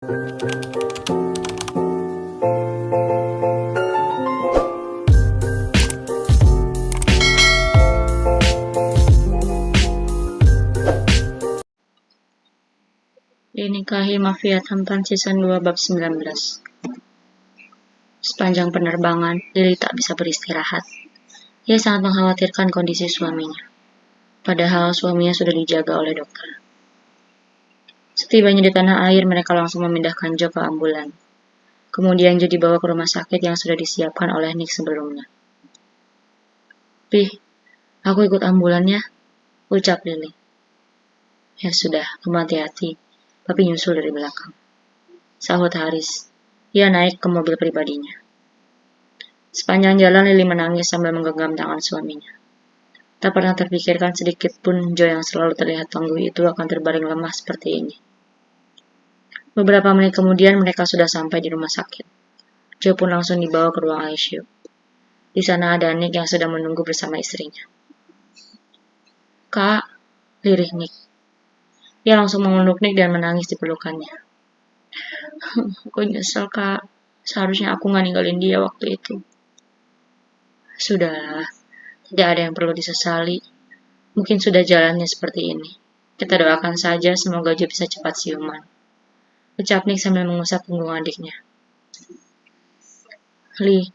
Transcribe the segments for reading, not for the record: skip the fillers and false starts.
Dinikahi Mafia Tampan Season 2 Bab 19. Sepanjang penerbangan, Lily tak bisa beristirahat. Ia sangat mengkhawatirkan kondisi suaminya. Padahal suaminya sudah dijaga oleh dokter. Setibanya di tanah air, mereka langsung memindahkan Joe ke ambulan. Kemudian Joe dibawa ke rumah sakit yang sudah disiapkan oleh Nick sebelumnya. "Pih, aku ikut ambulannya," ucap Lily. "Ya sudah, kamu hati-hati. Papi nyusul dari belakang," sahut Haris. Ia naik ke mobil pribadinya. Sepanjang jalan Lily menangis sambil menggenggam tangan suaminya. Tak pernah terpikirkan sedikit pun Joe yang selalu terlihat tangguh itu akan terbaring lemah seperti ini. Beberapa menit kemudian mereka sudah sampai di rumah sakit. Joe pun langsung dibawa ke ruang ICU. Di sana ada Nick yang sedang menunggu bersama istrinya. "Kak," lirih Nick. Ia langsung memeluk Nick dan menangis di pelukannya. "Aku nyesel, Kak. Seharusnya aku nggak ninggalin dia waktu itu." "Sudahlah, tidak ada yang perlu disesali. Mungkin sudah jalannya seperti ini. Kita doakan saja semoga Joe bisa cepat siuman," ucap Nick sambil mengusap punggung adiknya. "Li,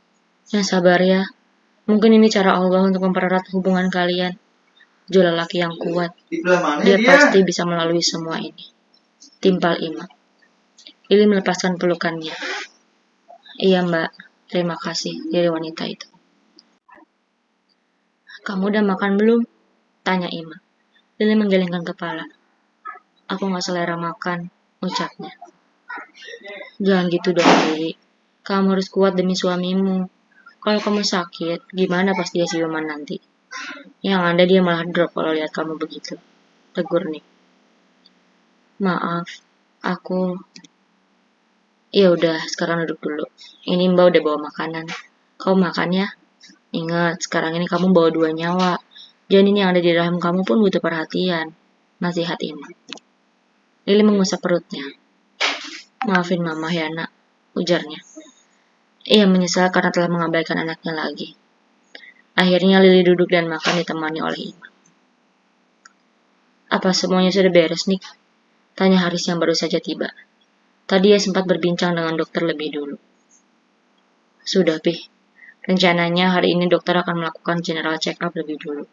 yang sabar ya. Mungkin ini cara Allah untuk mempererat hubungan kalian. Joe lelaki yang kuat. Dia pasti bisa melalui semua ini," timpal Ima. Lily melepaskan pelukannya. "Iya, Mbak. Terima kasih," dari wanita itu. "Kamu udah makan belum?" tanya Ima. Lily menggelengkan kepala. "Aku gak selera makan," ucapnya. "Jangan gitu dong, Lily. Kamu harus kuat demi suamimu. Kalau kamu sakit, gimana pas dia siuman nanti? Yang ada dia malah drop kalau lihat kamu begitu," tegur Nick. "Maaf, aku..." "Ya udah, sekarang duduk dulu. Ini Mbak udah bawa makanan. Kamu makan ya. Ingat, sekarang ini kamu bawa 2 nyawa. Janin yang ada di rahim kamu pun butuh perhatian," nasihat Ima. Lily mengusap perutnya. "Maafin Mama ya, Nak," ujarnya. Ia menyesal karena telah mengabaikan anaknya lagi. Akhirnya Lily duduk dan makan ditemani oleh Ima. "Apa semuanya sudah beres, Nick?" tanya Haris yang baru saja tiba. Tadi ia sempat berbincang dengan dokter lebih dulu. "Sudah, Pih. Rencananya hari ini dokter akan melakukan general check-up lebih dulu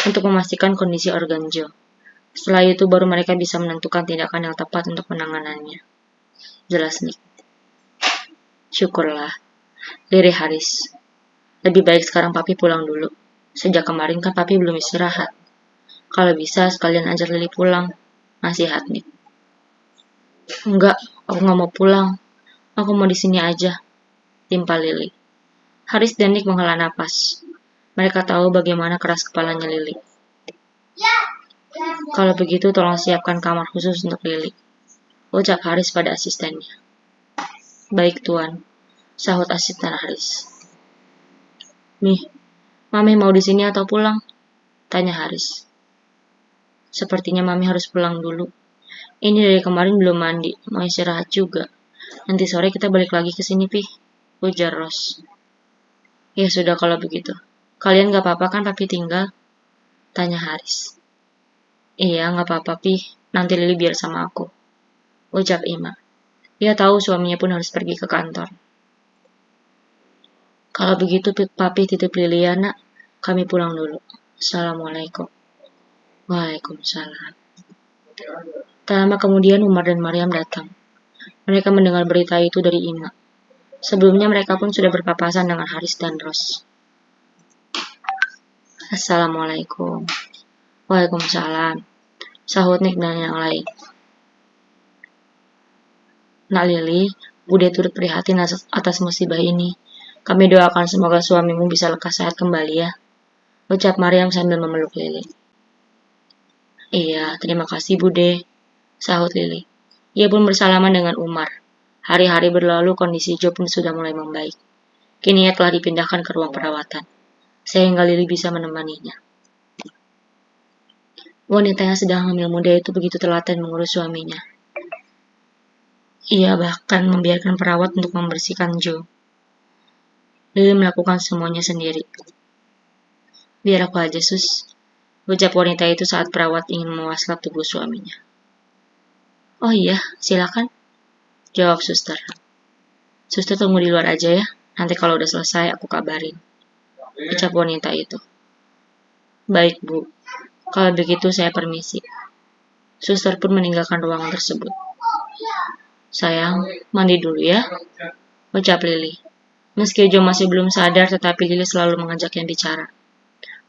untuk memastikan kondisi organ Joe. Setelah itu baru mereka bisa menentukan tindakan yang tepat untuk penanganannya," jelas Nick. "Syukurlah," lirih Haris. "Lebih baik sekarang Papi pulang dulu. Sejak kemarin kan Papi belum istirahat. Kalau bisa sekalian ajak Lily pulang," nasihat Nick. "Enggak, aku nggak mau pulang. Aku mau di sini aja," timpal Lily. Haris dan Nick menghela napas. Mereka tahu bagaimana keras kepalanya Lily. "Kalau begitu tolong siapkan kamar khusus untuk Lily," ucap Haris pada asistennya. "Baik, Tuan," sahut asisten Haris. "Nih, Mami mau di sini atau pulang?" tanya Haris. "Sepertinya Mami harus pulang dulu. Ini dari kemarin belum mandi, mau istirahat juga. Nanti sore kita balik lagi ke sini, Pih," ujar Ros. "Ya sudah kalau begitu. Kalian gak apa-apa kan Papi tinggal?" tanya Haris. "Iya, gak apa-apa, Pih. Nanti Lily biar sama aku," ucap Ima. Ia tahu suaminya pun harus pergi ke kantor. "Kalau begitu Papi titip Lily ya, Nak. Kami pulang dulu. Assalamualaikum." "Waalaikumsalam." Tak lama kemudian Umar dan Maryam datang. Mereka mendengar berita itu dari Ima. Sebelumnya mereka pun sudah berpapasan dengan Haris dan Ros. "Assalamualaikum." "Waalaikumsalam," sahut Nick dan yang lain. "Nak Lily, Bude turut prihatin atas musibah ini. Kami doakan semoga suamimu bisa lekas sehat kembali ya," ucap Maryam sambil memeluk Lily. "Iya, terima kasih Bude," sahut Lily. Ia pun bersalaman dengan Umar. Hari-hari berlalu, kondisi Joe pun sudah mulai membaik. Kini ia telah dipindahkan ke ruang perawatan, sehingga Lily bisa menemaninya. Wanita yang sedang hamil muda itu begitu telaten mengurus suaminya. Ia bahkan membiarkan perawat untuk membersihkan Joe. Lily melakukan semuanya sendiri. Biar aku aja, sus. Ucap wanita itu saat perawat ingin mewaslap tubuh suaminya. Oh iya, silakan. Jawab suster. Suster tunggu di luar aja ya. Nanti kalau udah selesai aku kabarin. Ucap wanita itu. Baik, Bu. Kalau begitu saya permisi. Suster pun meninggalkan ruangan tersebut. Sayang, mandi dulu ya. Ucap Lily. Meski Joe masih belum sadar, tetapi Lily selalu mengajaknya bicara.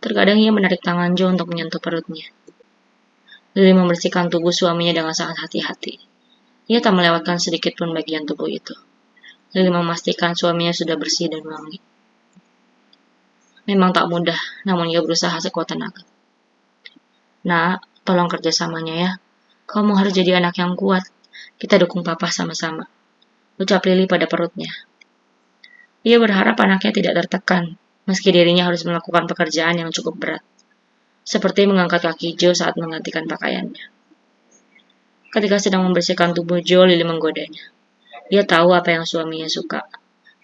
Terkadang ia menarik tangan Joe untuk menyentuh perutnya. Lily membersihkan tubuh suaminya dengan sangat hati-hati. Ia tak melewatkan sedikit pun bagian tubuh itu. Lily memastikan suaminya sudah bersih dan wangi. Memang tak mudah, namun ia berusaha sekuat tenaga. Nak, tolong kerjasamanya ya. Kamu harus jadi anak yang kuat. Kita dukung papa sama-sama. Ucap Lily pada perutnya. Ia berharap anaknya tidak tertekan, meski dirinya harus melakukan pekerjaan yang cukup berat. Seperti mengangkat kaki Joe saat menggantikan pakaiannya. Ketika sedang membersihkan tubuh Joe, Lily menggodanya. Ia tahu apa yang suaminya suka,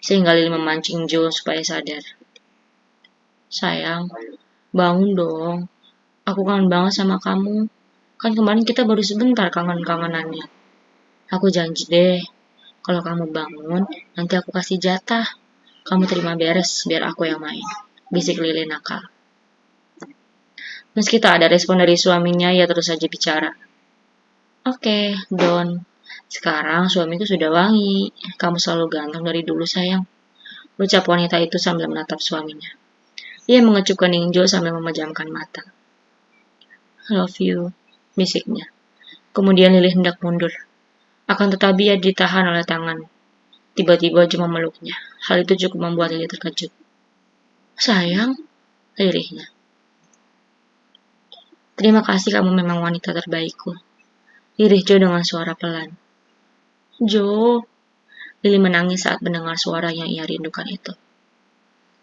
sehingga Lily memancing Joe supaya sadar. Sayang, bangun dong. Aku kangen banget sama kamu. Kan kemarin kita baru sebentar kangen-kangenannya. Aku janji deh, kalau kamu bangun, nanti aku kasih jatah. Kamu terima beres, biar aku yang main. Bisik Lily nakal. Meski tak ada respon dari suaminya, ia terus saja bicara. Oke, Don. Sekarang suamiku sudah wangi. Kamu selalu ganteng dari dulu, sayang. Ucap wanita itu sambil menatap suaminya. Ia mengecupkan Joe sambil memejamkan mata. Love you, bisiknya. Kemudian Lily hendak mundur. Akan tetapi ia ditahan oleh tangan. Tiba-tiba Joe memeluknya. Hal itu cukup membuat Lily terkejut. Sayang, lirihnya. Terima kasih, kamu memang wanita terbaikku. Lirih Joe dengan suara pelan. Joe. Lily menangis saat mendengar suara yang ia rindukan itu.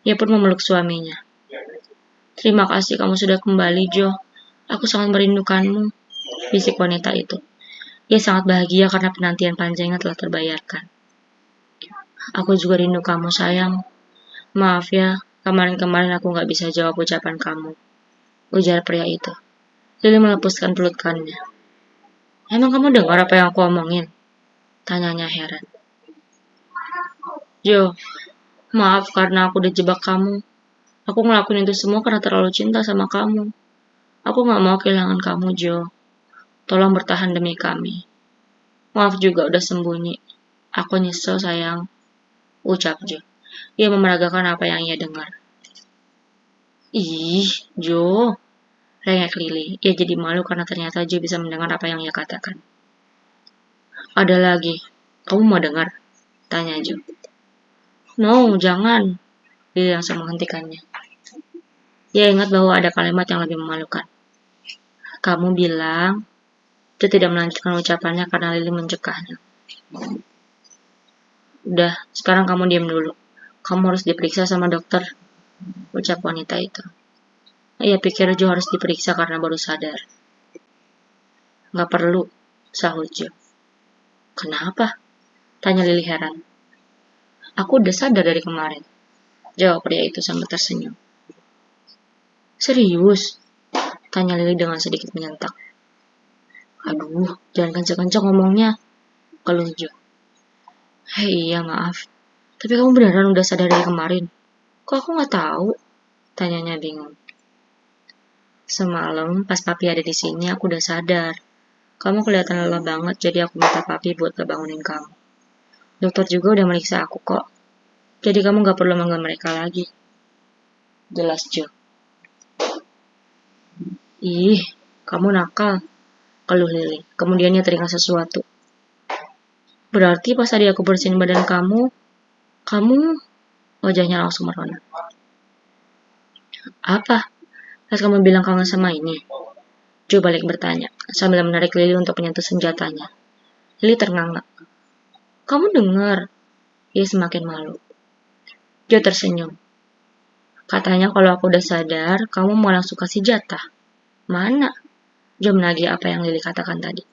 Ia pun memeluk suaminya. Terima kasih kamu sudah kembali, Joe. Aku sangat merindukanmu, bisik wanita itu. Ia sangat bahagia karena penantian panjangnya telah terbayarkan. Aku juga rindu kamu, sayang. Maaf ya, kemarin-kemarin aku gak bisa jawab ucapan kamu, ujar pria itu. Lily melepaskan pelukannya. Emang kamu dengar apa yang aku omongin? Tanyanya heran. Joe, maaf karena aku udah jebak kamu. Aku ngelakuin itu semua karena terlalu cinta sama kamu. Aku gak mau kehilangan kamu, Joe. Tolong bertahan demi kami. Maaf juga udah sembunyi. Aku nyesel, sayang. Ucap Joe. Ia memeragakan apa yang ia dengar. Ih, Joe. Rengek Lily. Ia jadi malu karena ternyata Joe bisa mendengar apa yang ia katakan. Ada lagi. Kamu mau dengar? Tanya Joe. No, jangan. Lily langsung menghentikannya. Ia ingat bahwa ada kalimat yang lebih memalukan. Kamu bilang, Joe tidak melanjutkan ucapannya karena Lily mencegahnya. Udah, sekarang kamu diam dulu. Kamu harus diperiksa sama dokter, ucap wanita itu. Ia pikir Joe harus diperiksa karena baru sadar. Gak perlu, sahut Joe. Kenapa? Tanya Lily heran. Aku udah sadar dari kemarin, jawab pria itu sambil tersenyum. Serius? Tanya Lily dengan sedikit menyentak. Aduh, jangan kencang-kencang ngomongnya, keluh Joe. Hei, iya maaf. Tapi kamu beneran udah sadar dari kemarin? Kok aku gak tahu? Tanyanya bingung. Semalam pas papi ada di sini aku udah sadar. Kamu kelihatan lelah banget, jadi aku minta papi buat ngebangunin kamu. Dokter juga udah meriksa aku kok. Jadi kamu gak perlu manggil mereka lagi. Jelas Joe. Ih, kamu nakal, keluh Lily. Kemudian ia teringat sesuatu. Berarti pas tadi aku bersihin badan kamu, wajahnya langsung merona. Apa? Pas kamu bilang kangen sama ini? Joe balik bertanya, sambil menarik Lily untuk menyentuh senjatanya. Lily ternganga. Kamu dengar? Ia semakin malu. Joe tersenyum. Katanya kalau aku udah sadar, kamu mau langsung kasih jatah. Mana? Joe menagih apa yang Lily katakan tadi.